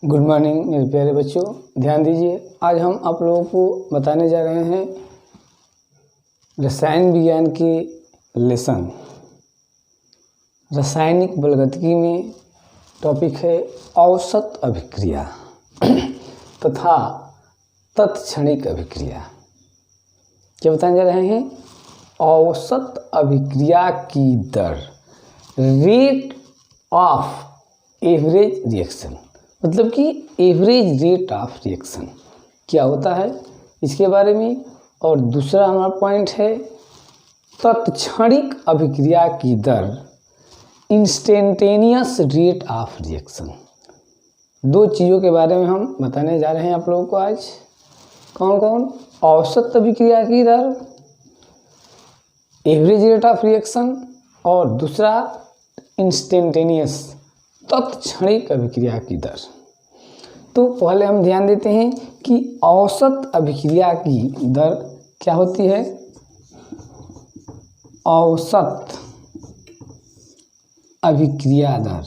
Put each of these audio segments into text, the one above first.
Good morning मेरे प्यारे बच्चों, ध्यान दीजिए। आज हम आप लोगों को बताने जा रहे हैं रसायन विज्ञान के लेसन रासायनिक बलगतिकी में टॉपिक है औसत अभिक्रिया तथा तत्क्षणिक अभिक्रिया। क्या बताने जा रहे हैं? औसत अभिक्रिया की दर, रेट ऑफ एवरेज रिएक्शन, मतलब कि एवरेज रेट ऑफ रिएक्शन क्या होता है इसके बारे में। और दूसरा हमारा पॉइंट है तत्क्षणिक अभिक्रिया की दर, इंस्टेंटेनियस रेट ऑफ रिएक्शन। दो चीज़ों के बारे में हम बताने जा रहे हैं आप लोगों को आज। कौन कौन? औसत अभिक्रिया की दर, एवरेज रेट ऑफ रिएक्शन, और दूसरा इंस्टेंटेनियस तत्क्षणिक अभिक्रिया की दर। तो पहले हम ध्यान देते हैं कि औसत अभिक्रिया की दर क्या होती है। औसत अभिक्रिया दर,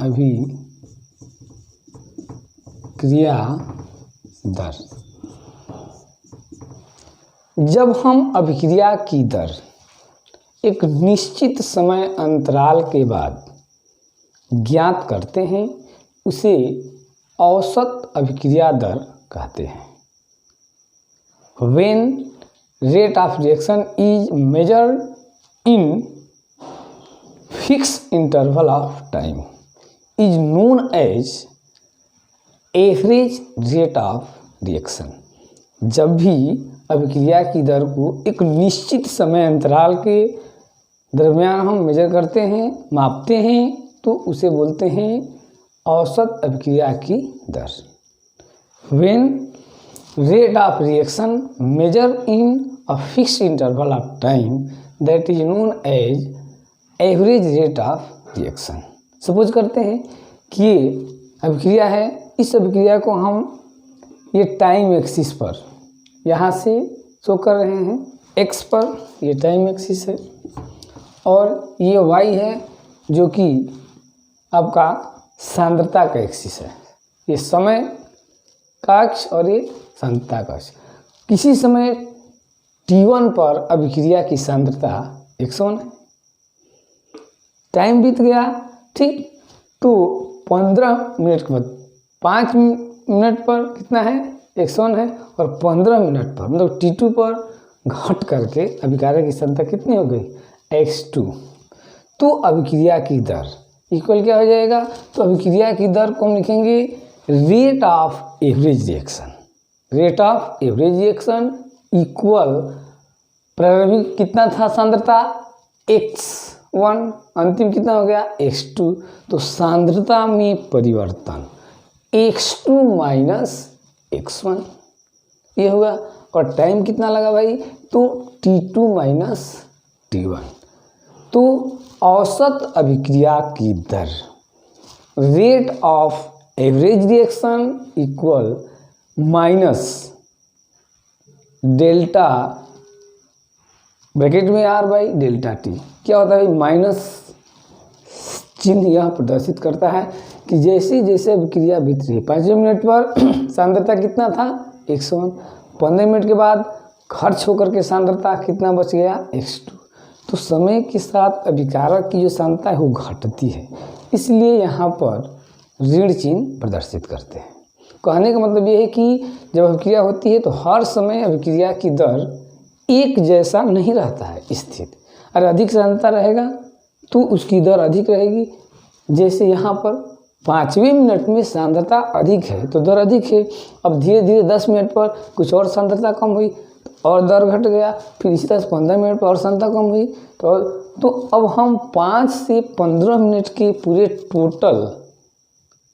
अभिक्रिया दर, जब हम अभिक्रिया की दर एक निश्चित समय अंतराल के बाद ज्ञात करते हैं उसे औसत अभिक्रिया दर कहते हैं। When rate of reaction is measured in fixed interval of time is known as average rate of reaction। जब भी अभिक्रिया की दर को एक निश्चित समय अंतराल के दरमियान हम मेजर करते हैं, मापते हैं, तो उसे बोलते हैं औसत अभिक्रिया की दर। When rate of reaction measured in a fixed interval of time that is known as average rate of reaction। Suppose करते हैं कि ये अभिक्रिया है, इस अभिक्रिया को हम ये टाइम एक्सिस पर यहाँ से शो कर रहे हैं, एक्स पर ये टाइम एक्सिस है और ये वाई है जो कि आपका सांद्रता का एक्सिस है। ये समय का अक्ष और ये सांद्रता का अक्ष। किसी समय t1 पर अभिक्रिया की सांद्रता 101 है, टाइम बीत गया, ठीक, तो 15 मिनट के बाद 5 मिनट पर कितना है? 101 है, और 15 मिनट पर मतलब t2 पर घट करके अभिक्रिया की सांद्रता कितनी हो गई? x2। तो अभिक्रिया की दर इक्वल क्या हो जाएगा? तो अभिक्रिया की दर को हम लिखेंगे rate of average reaction. Rate of average reaction equal प्रारंभिक कितना था सांद्रता? x1, अंतिम कितना हो गया? x2। तो सांद्रता में परिवर्तन x2 माइनस x1 ये होगा। और टाइम कितना लगा भाई? तो t2 माइनस t1। तो औसत अभिक्रिया की दर, rate of average reaction equal minus delta bracket में आर बाई डेल्टा टी। क्या होता है? माइनस चिन्ह यह प्रदर्शित करता है कि जैसे जैसे अभिक्रिया बीत रही है, 5 मिनट पर सांद्रता कितना था? 101। 15 मिनट के बाद खर्च होकर के सांद्रता कितना बच गया? x2। तो समय के साथ अभिकारक की जो सांद्रता है वो घटती है, इसलिए यहाँ पर ऋण चिन्ह प्रदर्शित करते हैं। कहने का मतलब ये है कि जब अभिक्रिया होती है तो हर समय अभिक्रिया की दर एक जैसा नहीं रहता है स्थित। अगर अधिक सांद्रता रहेगा तो उसकी दर अधिक रहेगी। जैसे यहाँ पर 5वें मिनट में सांद्रता अधिक है तो दर अधिक है। अब धीरे धीरे 10 मिनट पर कुछ और सांद्रता कम हुई और दर घट गया, फिर इसी तरह 15 मिनट पर और सांद्रता कम हुई। तो अब हम 5 से 15 मिनट के पूरे टोटल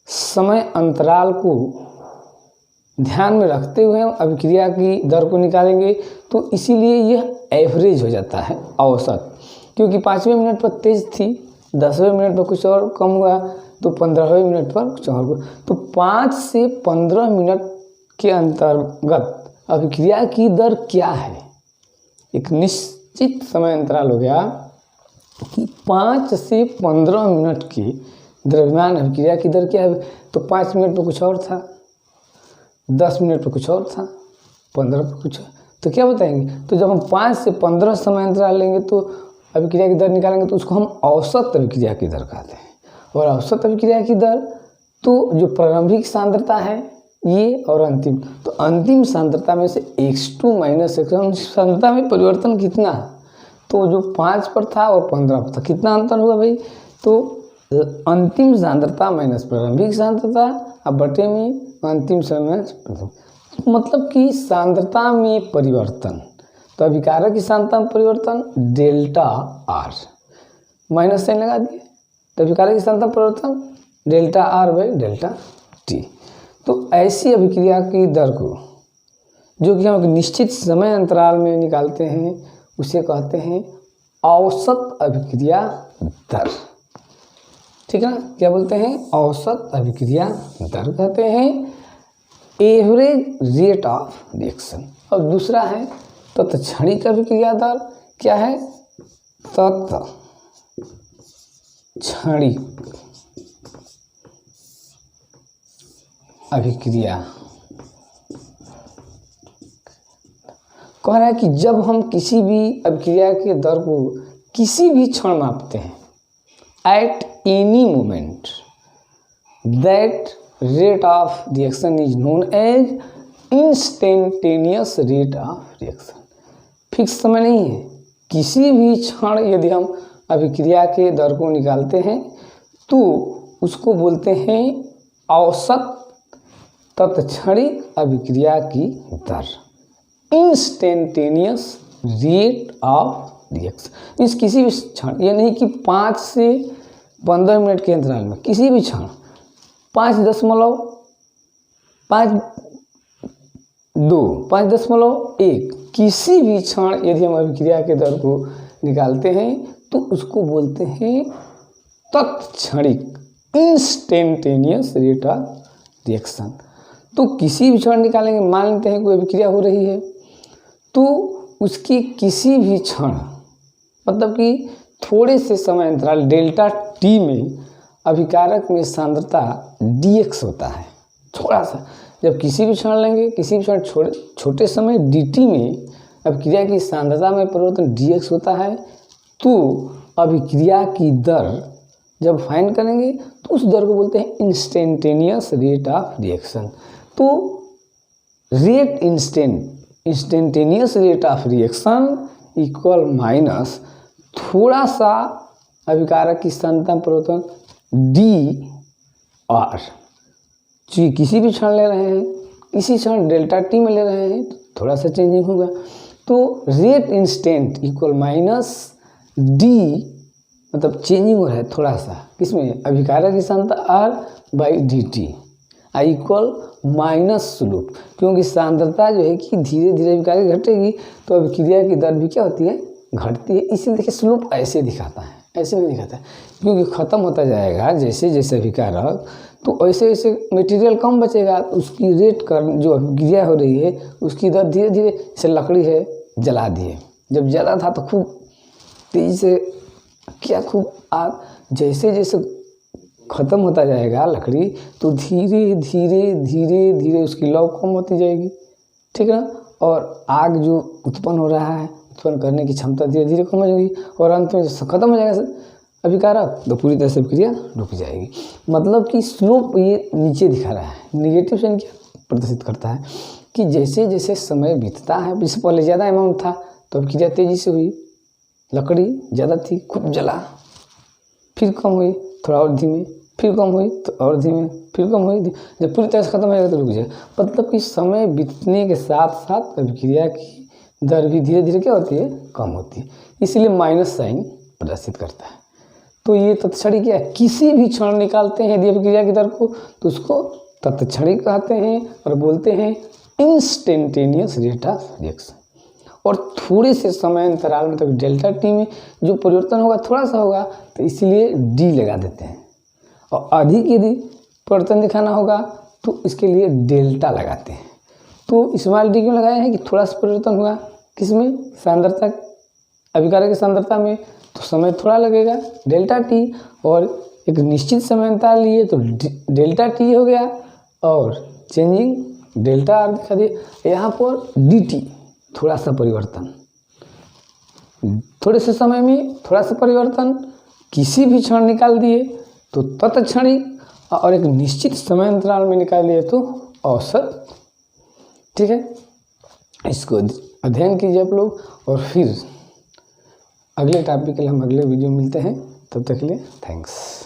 समय अंतराल को ध्यान में रखते हुए हम अभिक्रिया की दर को निकालेंगे। तो इसीलिए यह एवरेज हो जाता है, औसत। क्योंकि 5वें मिनट पर तेज थी, 10वें मिनट पर कुछ और कम हुआ, तो 15वें मिनट पर कुछ और हुआ। तो 5 से 15 मिनट के अंतर्गत अभिक्रिया की दर क्या है? एक निश्चित समय अंतराल हो गया कि 5 से 15 मिनट के द्रव्यमान अभिक्रिया की दर क्या है? तो 5 मिनट पर कुछ और था, 10 मिनट पर कुछ और था, 15 पर कुछ, तो क्या बताएंगे? तो जब हम 5 से 15 समय अंतराल लेंगे तो अभिक्रिया की दर निकालेंगे तो उसको हम औसत अभिक्रिया की दर कहते हैं। और औसत अभिक्रिया की दर तो जो प्रारंभिक सांद्रता है ये और अंतिम, तो अंतिम सांद्रता में से x2 माइनस x1 सांद्रता में परिवर्तन कितना? तो जो 5 पर था और 15 पर था, कितना अंतर हुआ भाई? तो अंतिम सांद्रता माइनस प्रारंभिक सांद्रता अब बटे में अंतिम समय, मतलब कि सांद्रता में परिवर्तन, तो अभिकारक की सांद्रता में परिवर्तन डेल्टा आर, माइनस साइन लगा दिए, तो अभिकारक की सांद्रता परिवर्तन delta R by delta T. तो ऐसी अभिक्रिया की दर को जो कि हम एक निश्चित समय अंतराल में निकालते हैं उसे कहते हैं औसत अभिक्रिया दर। ठीक है ना, क्या बोलते हैं? औसत अभिक्रिया दर कहते हैं, एवरेज रेट ऑफ रिएक्शन। और दूसरा है तत्क्षणिक अभिक्रिया दर। क्या है? तत्क्षणिक अभिक्रिया। कह रहा है कि जब हम किसी भी अभिक्रिया के दर को किसी भी क्षण मापते हैं, at any moment, that rate of reaction is known as instantaneous rate of reaction. Fix समय नहीं है, किसी भी क्षण यदि हम अभिक्रिया के दर को निकालते हैं तो उसको बोलते हैं औसत तत्क्षणिक अभिक्रिया की दर, इंस्टेंटेनियस रेट ऑफ रिएक्शन। इस किसी भी क्षण, ये नहीं कि 5 से 15 मिनट के अंतराल में, किसी भी क्षण 5.1 किसी भी क्षण यदि हम अभिक्रिया के दर को निकालते हैं तो उसको बोलते हैं तत्क्षणिक इंस्टेंटेनियस रेट ऑफ रिएक्शन। तो किसी भी क्षण निकालेंगे, मान लेते हैं कोई अभिक्रिया हो रही है तो उसकी किसी भी क्षण, मतलब कि थोड़े से समय अंतराल डेल्टा टी में अभिकारक में सांद्रता dx होता है, थोड़ा सा। जब किसी भी क्षण लेंगे, किसी भी क्षण छोटे समय dt में अभिक्रिया की सांद्रता में परिवर्तन dx होता है, तो अभिक्रिया की दर जब फाइंड करेंगे तो उस दर को बोलते हैं इंस्टेंटेनियस रेट ऑफ रिएक्शन। तो rate instantaneous rate of reaction equal minus थोड़ा सा अभिकारक की सांद्रता में परिवर्तन डी आर। चूँकि किसी भी क्षण ले रहे हैं, किसी क्षण डेल्टा टी में ले रहे हैं तो थोड़ा सा चेंजिंग होगा। तो rate instant equal minus D, मतलब चेंजिंग हो रहा है थोड़ा सा, किसमें? अभिकारक की सांद्रता R by D T I equal minus slope, क्योंकि सांद्रता जो है कि धीरे धीरे अभिकारक घटेगी तो अभिक्रिया की दर भी क्या होती है? घटती है। इसीलिए देखिए स्लोप ऐसे दिखाता है, ऐसे नहीं दिखाता है, क्योंकि ख़त्म होता जाएगा जैसे जैसे अभिकारक, तो वैसे वैसे मटेरियल कम बचेगा, तो उसकी रेट कर जो अभिक्रिया हो रही है उसकी दर धीरे धीरे, जैसे लकड़ी है जला दिए, जब जला था तो खूब तेज़ी से क्या खूब आग, जैसे जैसे ख़त्म होता जाएगा लकड़ी तो धीरे धीरे धीरे धीरे उसकी लौ कम होती जाएगी। ठीक है ना, और आग जो उत्पन्न हो रहा है, उत्पन्न करने की क्षमता धीरे धीरे कम हो जाएगी और अंत में जब ख़त्म हो जाएगा अभिकारक तो पूरी तरह से अभिक्रिया रुक जाएगी। मतलब कि स्लोप ये नीचे दिखा रहा है। निगेटिव साइन क्या प्रदर्शित करता है कि जैसे जैसे समय बीतता है, जैसे पहले ज़्यादा अमाउंट था तो अभिक्रिया तेज़ी से हुई, लकड़ी ज़्यादा थी खूब जला, फिर कम हुई थोड़ा और धीमे, फिर कम हुई तो और धीमे, फिर कम हुई, जब पूरी तरह से खत्म हो जाएगा तो रुक जाएगा। मतलब कि समय बीतने के साथ साथ अभिक्रिया की दर भी धीरे धीरे क्या होती है? कम होती है, इसलिए माइनस साइन प्रदर्शित करता है। तो ये तत्क्षणिक क्या है? किसी भी क्षण निकालते हैं यदि अभिक्रिया की दर को तो उसको तत्क्षणिक कहते हैं और बोलते हैं इंस्टेंटेनियस रेट ऑफ रिएक्शन। और थोड़े से समय अंतराल में, मतलब डेल्टा टी में जो परिवर्तन होगा थोड़ा सा होगा तो इसलिए डी लगा देते हैं, और अधिक यदि परिवर्तन दिखाना होगा तो इसके लिए डेल्टा लगाते हैं। तो स्मॉल डी क्यों लगाया है कि थोड़ा सा परिवर्तन हुआ किसमें? सांद्रता, अभिकारक की सांद्रता में, तो समय थोड़ा लगेगा डेल्टा टी, और एक निश्चित समय अंतराल लिए तो डेल्टा टी हो गया, और चेंजिंग डेल्टा आर दिखा दिया। यहाँ पर डी टी थोड़ा सा परिवर्तन, थोड़े से समय में थोड़ा सा परिवर्तन, किसी भी क्षण निकाल दिए तो तत्क्षणिक, और एक निश्चित समय अंतराल में निकाल दिए तो औसत। ठीक है, इसको अध्ययन कीजिए आप लोग, और फिर अगले टॉपिक के लिए हम अगले वीडियो मिलते हैं। तब तक के लिए थैंक्स।